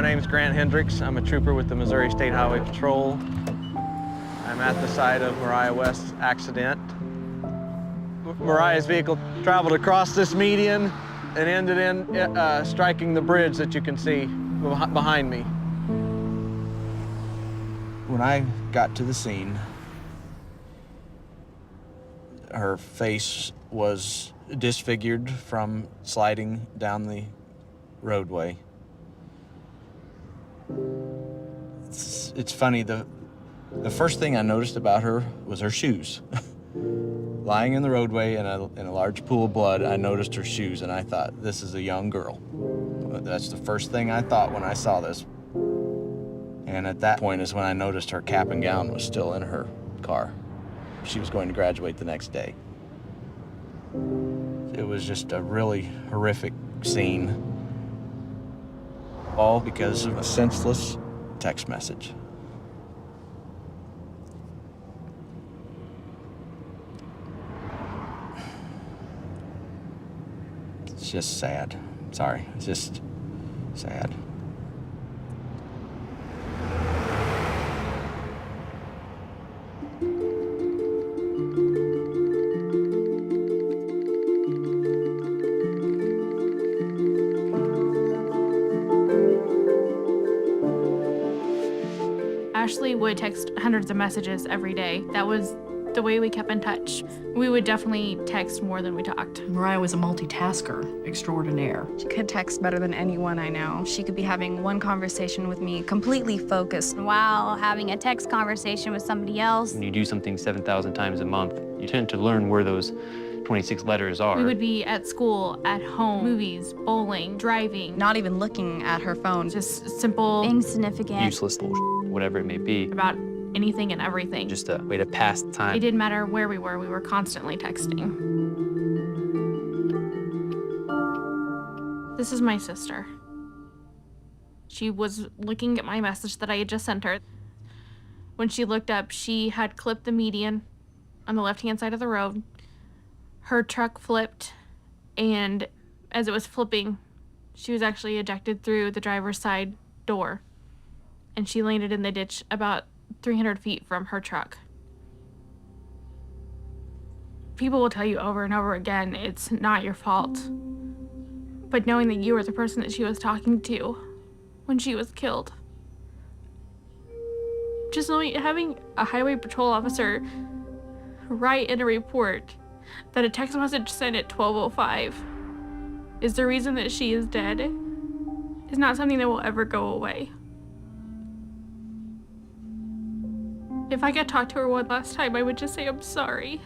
my name's Grant Hendricks. I'm a trooper with the Missouri State Highway Patrol. I'm at the site of Mariah West's accident. Mariah's vehicle traveled across this median and ended in striking the bridge that you can see behind me. When I got to the scene, her face was disfigured from sliding down the roadway. It's funny, the first thing I noticed about her was her shoes. Lying in the roadway in a large pool of blood, I noticed her shoes and I thought, this is a young girl. That's the first thing I thought when I saw this. And at that point is when I noticed her cap and gown was still in her car. She was going to graduate the next day. It was just a really horrific scene, all because of a senseless text message. It's just sad. Sorry, it's just sad. Ashley would text hundreds of messages every day. That was the way we kept in touch. We would definitely text more than we talked. Mariah was a multitasker extraordinaire. She could text better than anyone I know. She could be having one conversation with me, completely focused, while having a text conversation with somebody else. When you do something 7,000 times a month, you tend to learn where those 26 letters are. We would be at school, at home, movies, bowling, driving. not even looking at her phone. Just simple, Insignificant. Useless bullshit, whatever it may be. about anything and everything. Just a way to pass the time. It didn't matter where we were constantly texting. This is my sister. She was looking at my message that I had just sent her. When she looked up, she had clipped the median on the left-hand side of the road. Her truck flipped, and as it was flipping, she was actually ejected through the driver's side door, and she landed in the ditch about 300 feet from her truck. People will tell you over and over again, it's not your fault. But knowing that you were the person that she was talking to when she was killed. Just knowing, having a highway patrol officer write in a report that a text message sent at 12:05 is the reason that she is dead is not something that will ever go away. If I could talk to her one last time, I would just say, I'm sorry.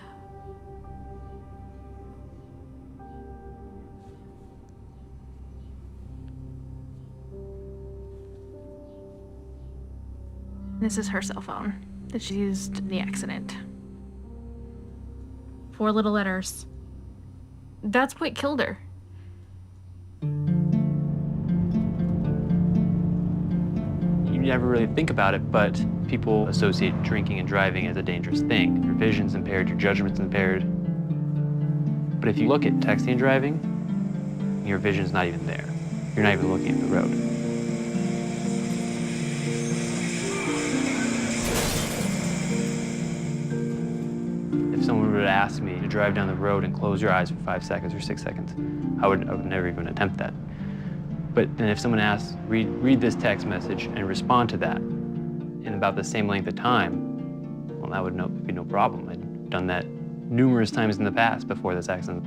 This is her cell phone that she used in the accident. 4 little letters. That's what killed her. You never really think about it, but people associate drinking and driving as a dangerous thing. Your vision's impaired, your judgment's impaired. But if you look at texting and driving, your vision's not even there. You're not even looking at the road. If someone were to ask me to drive down the road and close your eyes for 5 seconds or 6 seconds, I would never even attempt that. But then if someone asks, read this text message and respond to that in about the same length of time, well, that would be no problem. I'd done that numerous times in the past before this accident.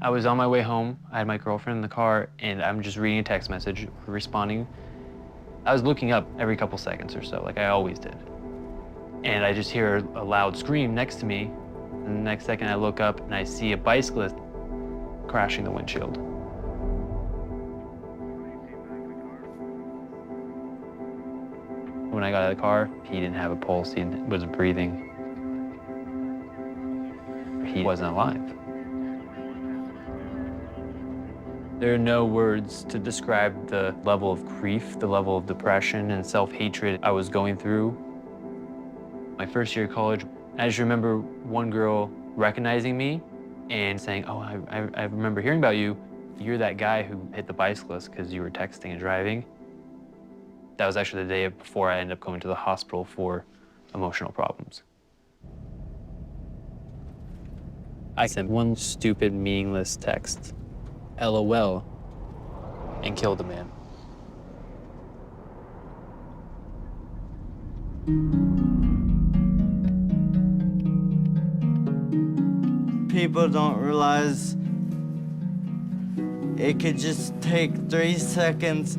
I was on my way home. I had my girlfriend in the car, and I'm just reading a text message, responding. I was looking up every couple seconds or so, like I always did. And I just hear a loud scream next to me, and the next second I look up and I see a bicyclist crashing the windshield. When I got out of the car, he didn't have a pulse, he wasn't breathing. He wasn't alive. There are no words to describe the level of grief, the level of depression and self-hatred I was going through. My first year of college, I just remember one girl recognizing me and saying, oh, I remember hearing about you, You're that guy who hit the bicyclist because you were texting and driving. That was actually the day before I ended up going to the hospital for emotional problems. I sent one stupid, meaningless text, LOL, and killed a man. People don't realize it could just take 3 seconds.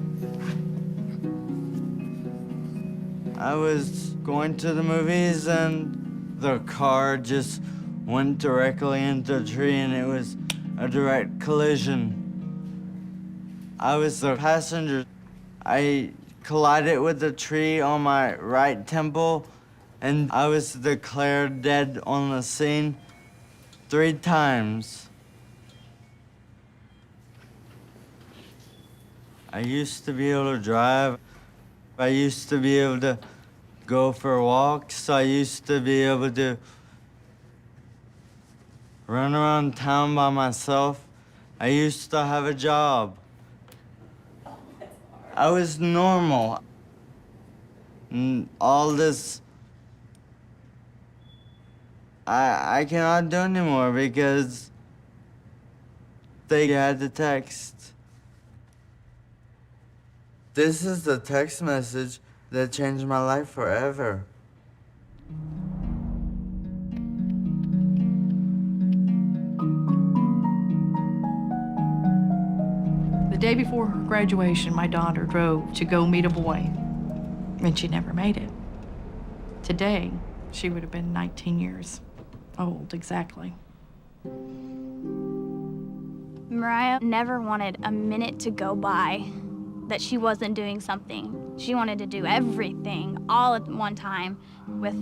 I was going to the movies and the car just went directly into a tree and it was a direct collision. I was the passenger. I collided with the tree on my right temple and I was declared dead on the scene 3 times. I used to be able to drive. I used to be able to go for walks. I used to be able to run around town by myself. I used to have a job. I was normal. And all this, I cannot do anymore because they had the text. This is the text message that changed my life forever. The day before her graduation, my daughter drove to go meet a boy, and she never made it. Today, she would have been 19 years old, exactly. Mariah never wanted a minute to go by that she wasn't doing something. She wanted to do everything all at one time with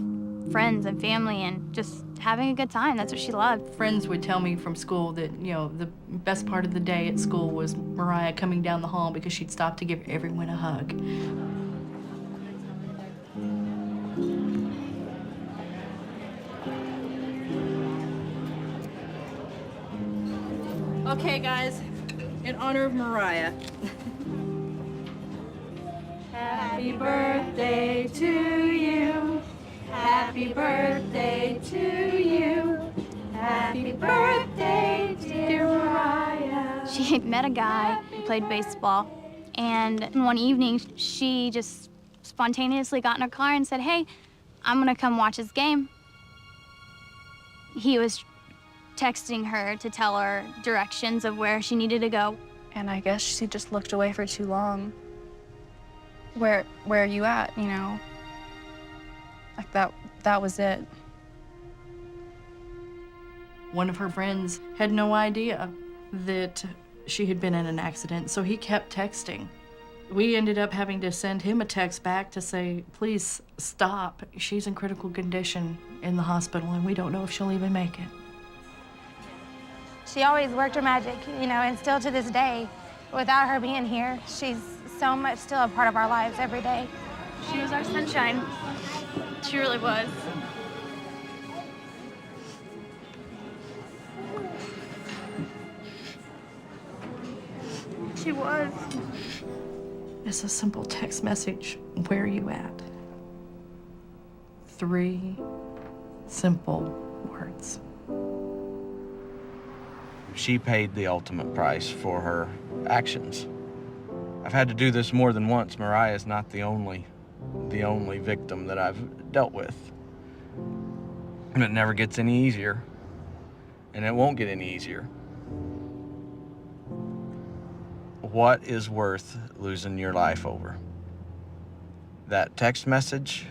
friends and family and just having a good time. That's what she loved. Friends would tell me from school that, you know, the best part of the day at school was Mariah coming down the hall because she'd stop to give everyone a hug. Okay, guys, in honor of Mariah. Happy birthday to you. Happy birthday to you. Happy birthday, dear Mariah. She had met a guy who played baseball, and one evening she just spontaneously got in her car and said, "Hey, I'm gonna come watch his game." He was texting her to tell her directions of where she needed to go. And I guess she just looked away for too long. Where are you at, you know? Like that was it. One of her friends had no idea that she had been in an accident, so he kept texting. We ended up having to send him a text back to say, please stop. She's in critical condition in the hospital, and we don't know if she'll even make it. She always worked her magic, you know, and still to this day, without her being here, she's so much still a part of our lives every day. She was our sunshine. She really was. She was. It's a simple text message. Where are you at? 3 simple words. She paid the ultimate price for her actions. I've had to do this more than once. Mariah is not the only victim that I've dealt with. And it never gets any easier. And it won't get any easier. What is worth losing your life over? That text message?